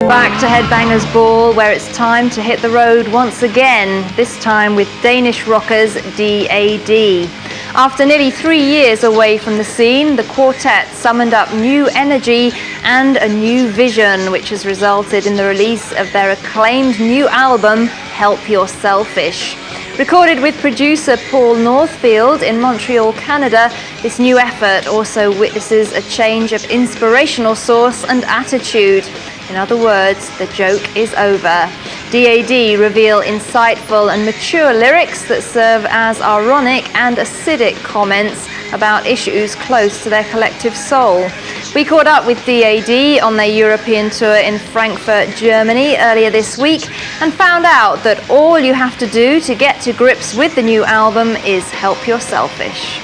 Back to Headbangers Ball, where it's time to hit the road once again, this time with Danish rockers D.A.D. After nearly 3 years away from the scene, the quartet summoned up new energy and a new vision, which has resulted in the release of their acclaimed new album, Help You're Selfish. Recorded with producer Paul Northfield in Montreal, Canada, this new effort also witnesses a change of inspirational source and attitude. In other words, the joke is over. D.A.D. reveal insightful and mature lyrics that serve as ironic and acidic comments about issues close to their collective soul. We caught up with D.A.D. on their European tour in Frankfurt, Germany earlier this week and found out that all you have to do to get to grips with the new album is help you're selfish.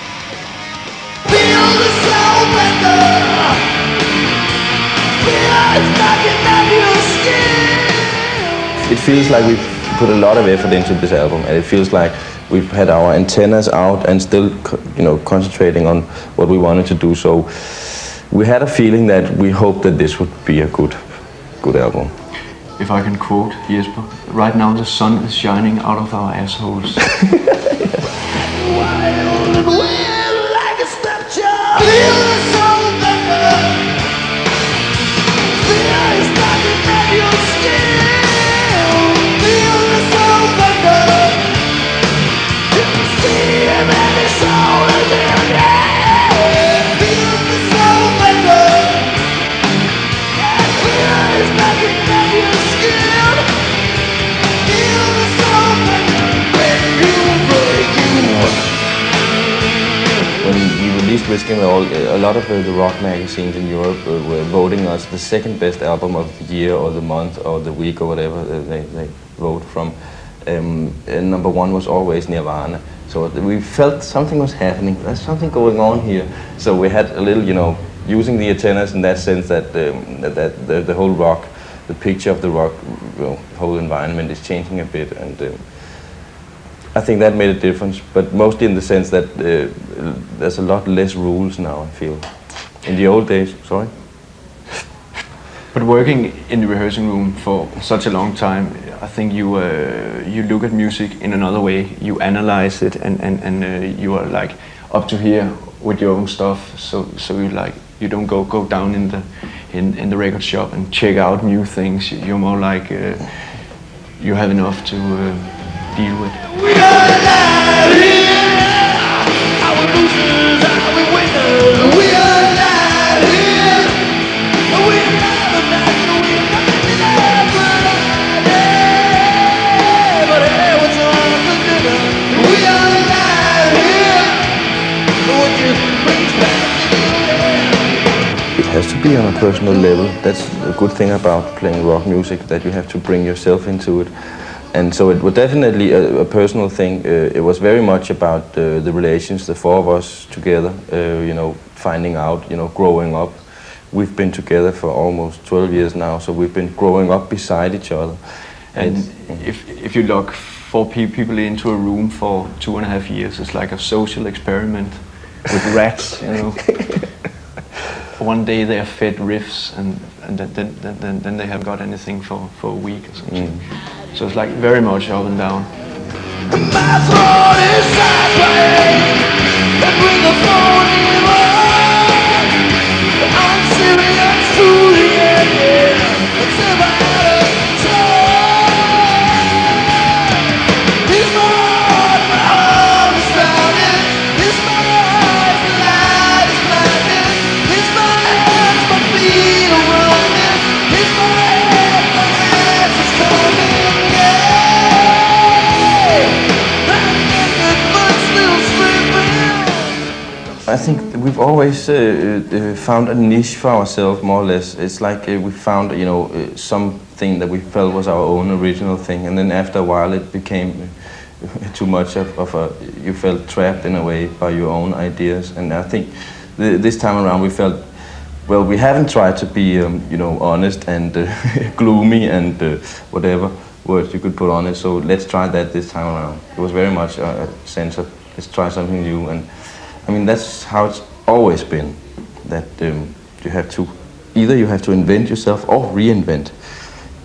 It feels like we've put a lot of effort into this album, and it feels like we've had our antennas out and still, concentrating on what we wanted to do. So we had a feeling that we hoped that this would be a good album. If I can quote Jesper, right now the sun is shining out of our assholes. Risking a lot of the rock magazines in Europe were voting us the second best album of the year or the month or the week or whatever they vote from. And number one was always Nirvana. So we felt something was happening. There's something going on here. So we had a little, using the antennas in that sense that the whole rock, the picture of the rock, whole environment is changing a bit, and I think that made a difference, but mostly in the sense that there's a lot less rules now, I feel. In the old days, sorry? But working in the rehearsing room for such a long time, I think you look at music in another way. You analyze it, and you are like up to here with your own stuff. So you don't go down in the record shop and check out new things. You're more like you have enough to deal with. We are alive here. Our losers, our winners. We are alive here. We are the night, we are but hey, what's on for dinner? We are alive here. What you brings back to the It has to be on a personal level. That's a good thing about playing rock music, that you have to bring yourself into it. And so it was definitely a personal thing. It was very much about the relations, the four of us together, finding out, growing up. We've been together for almost 12 years now, so we've been growing up beside each other. And if you lock four people into a room for 2.5 years, it's like a social experiment with rats, One day they are fed riffs, and then they haven't got anything for a week or something. So it's like very much up and down. my throat is sideways, and with the phone in I'm serious to the end, it's about time. He's my heart is drowning, he's my eyes, the light is blinding, he's my hands, my feet are running, he's my head, my hands is coming. I think we've always found a niche for ourselves, more or less. It's like we found, something that we felt was our own original thing, and then after a while it became too much of a. You felt trapped in a way by your own ideas, and I think this time around we felt, well, we haven't tried to be, honest and gloomy and whatever words you could put on it. So let's try that this time around. It was very much a sense of let's try something new, and I mean that's how it's always been. That you have to invent yourself or reinvent.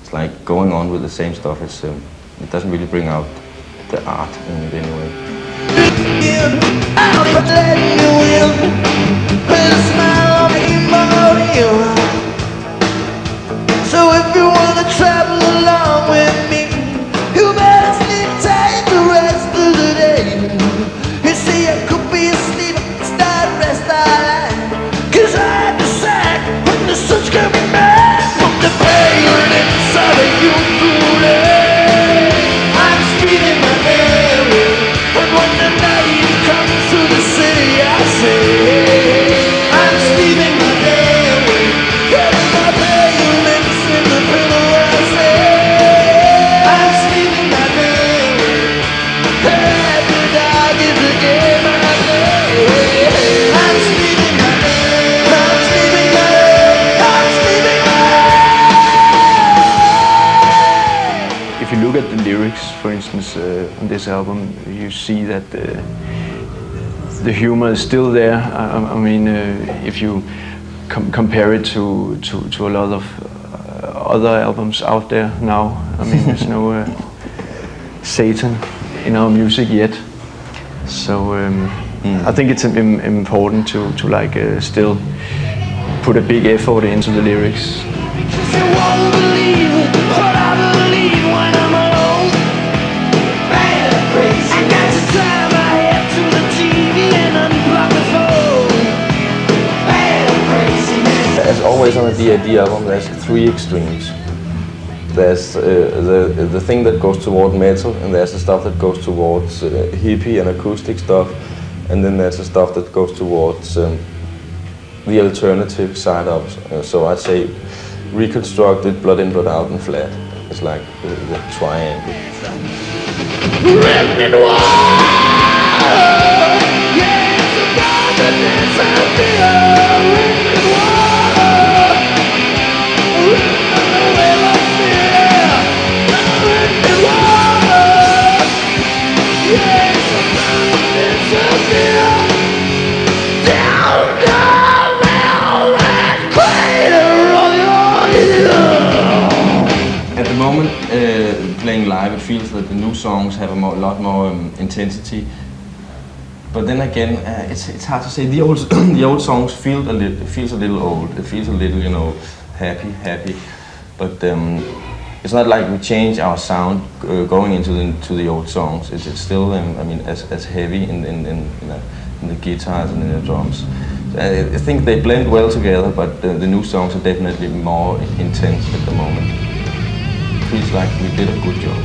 it's like going on with the same stuff. It doesn't really bring out the art in it anyway. I'll be letting you in with a smile on the so if you wanna travel along with me, you better sleep tight the rest of the day. You see, I could be asleep, start rest I like, 'cause I decide when the sun's coming back from the pain inside of you today. I'm speeding my way, and when the night comes to the city, I say I'm speeding my way, getting my payments in the pillow. I say I'm speeding my way, every dog is a game. I say I'm speeding my way, I'm speeding my way, I'm speeding my way. If you look at the lyrics, for instance, on this album, you see that the humor is still there. I mean, if you compare it to a lot of other albums out there now, I mean, there's no Satan in our music yet. So I think it's important to like still put a big effort into the lyrics. You won't believe what I believe when I'm alone. Bad crazy. I got to turn my head to the TV and unplug the phone. Bad crazy. As always on a D.A.D. album, there's three extremes. There's the thing that goes toward metal, and there's the stuff that goes towards hippie and acoustic stuff, and then there's the stuff that goes towards the alternative side of. So I'd say reconstructed, blood in, blood out, and flat. It's like the triangle. Written in war. Yeah, it's a godliness out there. Written in war. Written on the wheel of fear. Written in war. Yeah, it's a godliness out there. Down the velvet crater of your ear. At the moment, playing live, it feels that the new songs have a lot more intensity. But then again, it's hard to say. The old songs feels a little old. It feels a little, you know, happy. But it's not like we change our sound going into the old songs. It's still, I mean, as heavy in the guitars and in the drums. I think they blend well together, but the new songs are definitely more intense at the moment. It feels like we did a good job.